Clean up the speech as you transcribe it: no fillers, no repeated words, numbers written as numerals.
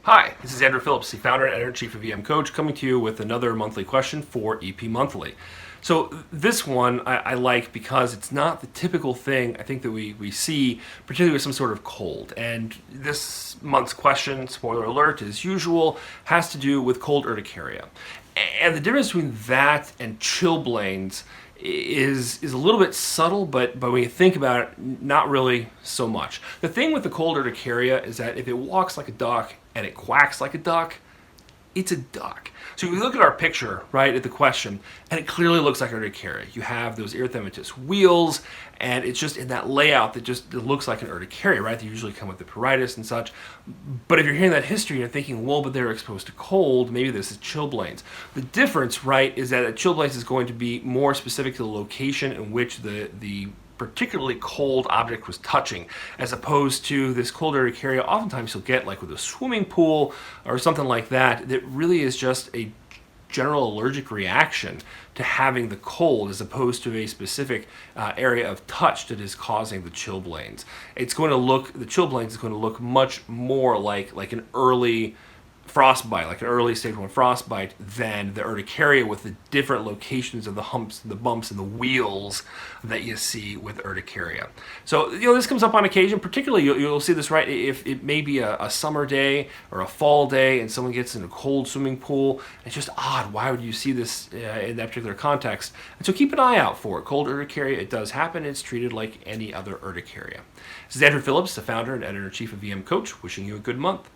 Hi, this is Andrew Phillips, the founder and editor-in-chief of EM Coach, coming to you with another monthly question for EP Monthly. So this one I like because it's not the typical thing I think that we see, particularly with some sort of cold. And this month's question, spoiler alert, as usual, has to do with cold urticaria. And the difference between that and chilblains is a little bit subtle, but when you think about it, not really so much. The thing with the cold urticaria is that if it walks like a duck and it quacks like a duck, it's a duck. So you look at our picture, right, at the question, and it clearly looks like urticaria. You have those erythematous wheels, and it's just in that layout that just it looks like an urticaria, right? They usually come with the pruritus and such. But if you're hearing that history, you're thinking, well, but they're exposed to cold. Maybe this is chilblains. The difference, right, is that a chilblains is going to be more specific to the location in which the particularly cold object was touching, as opposed to this cold urticaria oftentimes you'll get like with a swimming pool or something like that, that really is just a general allergic reaction to having the cold as opposed to a specific area of touch that is causing the chilblains. The chilblains is going to look much more like an early frostbite, like an early stage 1 frostbite, than the urticaria with the different locations of the humps, the bumps, and the wheels that you see with urticaria. So, this comes up on occasion. Particularly, you'll see this, right, if it may be a summer day or a fall day and someone gets in a cold swimming pool. It's just odd. Why would you see this in that particular context? And so keep an eye out for it. Cold urticaria, it does happen. It's treated like any other urticaria. This is Andrew Phillips, the founder and editor-in-chief of EM Coach, wishing you a good month.